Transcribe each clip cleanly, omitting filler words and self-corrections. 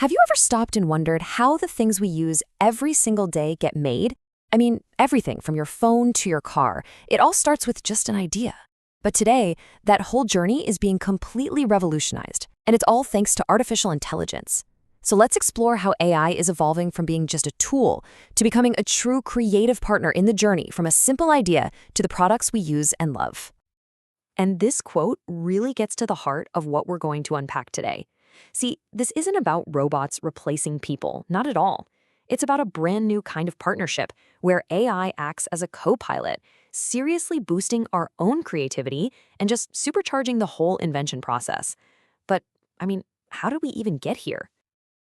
Have you ever stopped and wondered how the things we use every single day get made? I mean, everything from your phone to your car, it all starts with just an idea. But today, that whole journey is being completely revolutionized, and it's all thanks to artificial intelligence. So let's explore how AI is evolving from being just a tool to becoming a true creative partner in the journey from a simple idea to the products we use and love. And this quote really gets to the heart of what we're going to unpack today. See, this isn't about robots replacing people, not at all. It's about a brand new kind of partnership where AI acts as a co-pilot, seriously boosting our own creativity and just supercharging the whole invention process. But, how did we even get here?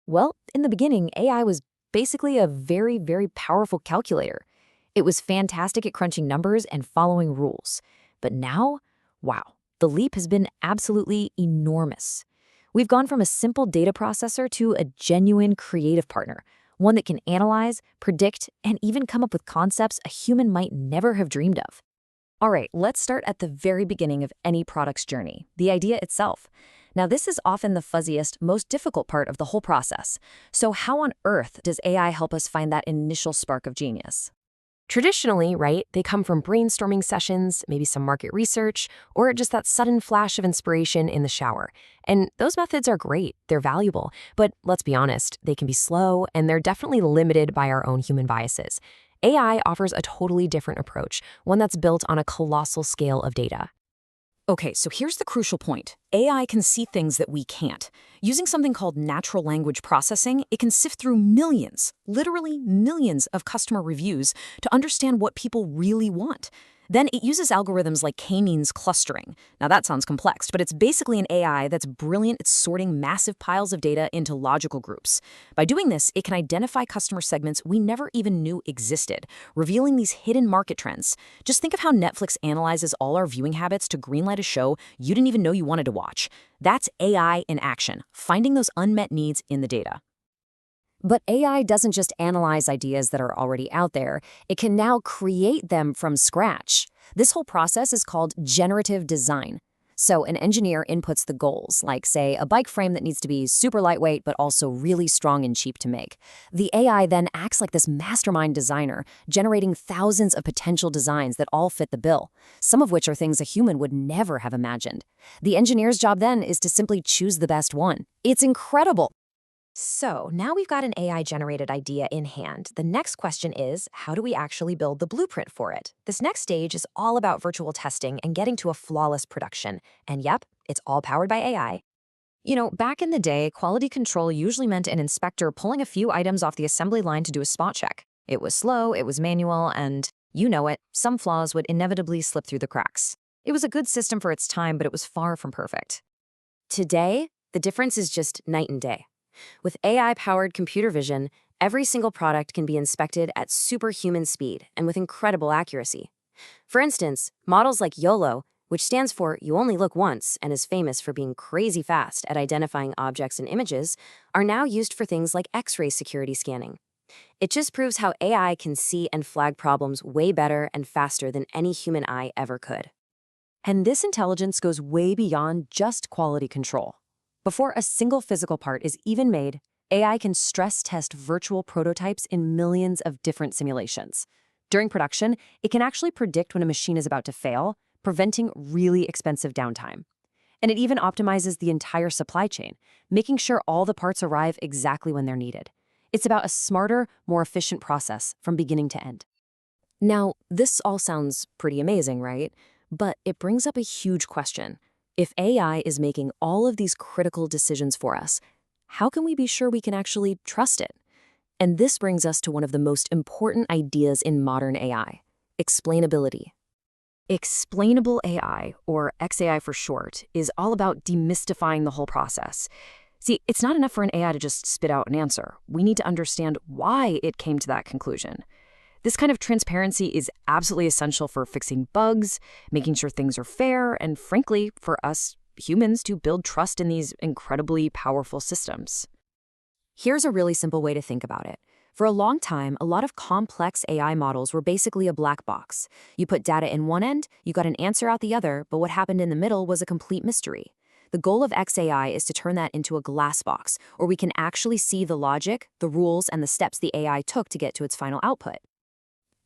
Well, in the beginning, AI was basically a very, very powerful calculator. It was fantastic at crunching numbers and following rules. But now, wow, the leap has been absolutely enormous. We've gone from a simple data processor to a genuine creative partner, one that can analyze, predict, and even come up with concepts a human might never have dreamed of. All right, let's start at the very beginning of any product's journey, the idea itself. Now, this is often the fuzziest, most difficult part of the whole process. So how on earth does AI help us find that initial spark of genius? Traditionally, right, they come from brainstorming sessions, maybe some market research, or just that sudden flash of inspiration in the shower. And those methods are great, they're valuable, but let's be honest, they can be slow and they're definitely limited by our own human biases. AI offers a totally different approach, one that's built on a colossal scale of data. Okay, so here's the crucial point. AI can see things that we can't. Using something called natural language processing, it can sift through millions, literally millions of customer reviews to understand what people really want. Then it uses algorithms like K-means clustering. Now that sounds complex, but it's basically an AI that's brilliant at sorting massive piles of data into logical groups. By doing this, it can identify customer segments we never even knew existed, revealing these hidden market trends. Just think of how Netflix analyzes all our viewing habits to greenlight a show you didn't even know you wanted to watch. That's AI in action, finding those unmet needs in the data. But AI doesn't just analyze ideas that are already out there, it can now create them from scratch. This whole process is called generative design. So an engineer inputs the goals, like, say, a bike frame that needs to be super lightweight but also really strong and cheap to make. The AI then acts like this mastermind designer, generating thousands of potential designs that all fit the bill, some of which are things a human would never have imagined. The engineer's job then is to simply choose the best one. It's incredible. So now we've got an AI-generated idea in hand. The next question is, how do we actually build the blueprint for it? This next stage is all about virtual testing and getting to a flawless production. And yep, it's all powered by AI. Back in the day, quality control usually meant an inspector pulling a few items off the assembly line to do a spot check. It was slow, it was manual, and you know it, some flaws would inevitably slip through the cracks. It was a good system for its time, but it was far from perfect. Today, the difference is just night and day. With AI-powered computer vision, every single product can be inspected at superhuman speed and with incredible accuracy. For instance, models like YOLO, which stands for You Only Look Once and is famous for being crazy fast at identifying objects and images, are now used for things like X-ray security scanning. It just proves how AI can see and flag problems way better and faster than any human eye ever could. And this intelligence goes way beyond just quality control. Before a single physical part is even made, AI can stress test virtual prototypes in millions of different simulations. During production, it can actually predict when a machine is about to fail, preventing really expensive downtime. And it even optimizes the entire supply chain, making sure all the parts arrive exactly when they're needed. It's about a smarter, more efficient process from beginning to end. Now, this all sounds pretty amazing, right? But it brings up a huge question. If AI is making all of these critical decisions for us, how can we be sure we can actually trust it? And this brings us to one of the most important ideas in modern AI, explainability. Explainable AI, or XAI for short, is all about demystifying the whole process. See, it's not enough for an AI to just spit out an answer. We need to understand why it came to that conclusion. This kind of transparency is absolutely essential for fixing bugs, making sure things are fair, and frankly, for us humans to build trust in these incredibly powerful systems. Here's a really simple way to think about it. For a long time, a lot of complex AI models were basically a black box. You put data in one end, you got an answer out the other, but what happened in the middle was a complete mystery. The goal of XAI is to turn that into a glass box, where we can actually see the logic, the rules, and the steps the AI took to get to its final output.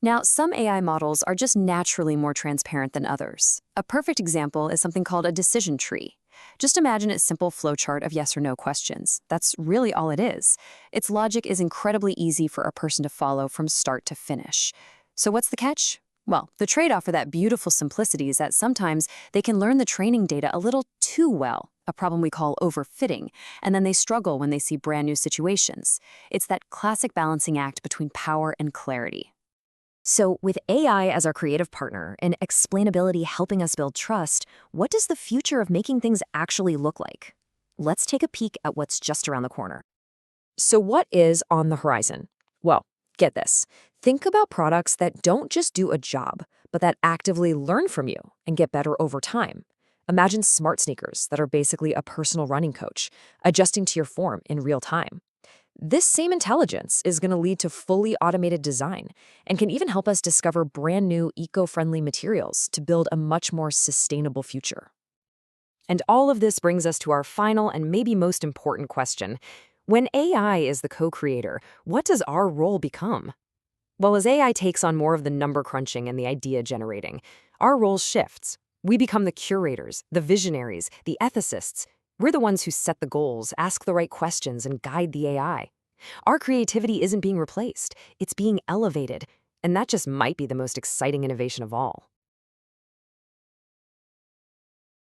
Now, some AI models are just naturally more transparent than others. A perfect example is something called a decision tree. Just imagine its simple flowchart of yes or no questions. That's really all it is. Its logic is incredibly easy for a person to follow from start to finish. So what's the catch? Well, the trade-off for that beautiful simplicity is that sometimes they can learn the training data a little too well, a problem we call overfitting, and then they struggle when they see brand new situations. It's that classic balancing act between power and clarity. So, with AI as our creative partner and explainability helping us build trust, what does the future of making things actually look like? Let's take a peek at what's just around the corner. So, what is on the horizon? Well, get this. Think about products that don't just do a job, but that actively learn from you and get better over time. Imagine smart sneakers that are basically a personal running coach, adjusting to your form in real time. This same intelligence is going to lead to fully automated design and can even help us discover brand new eco-friendly materials to build a much more sustainable future. And all of this brings us to our final and maybe most important question. When AI is the co-creator, what does our role become? Well, as AI takes on more of the number crunching and the idea generating, our role shifts. We become the curators, the visionaries, the ethicists. We're the ones who set the goals, ask the right questions, and guide the AI. Our creativity isn't being replaced, it's being elevated, and that just might be the most exciting innovation of all.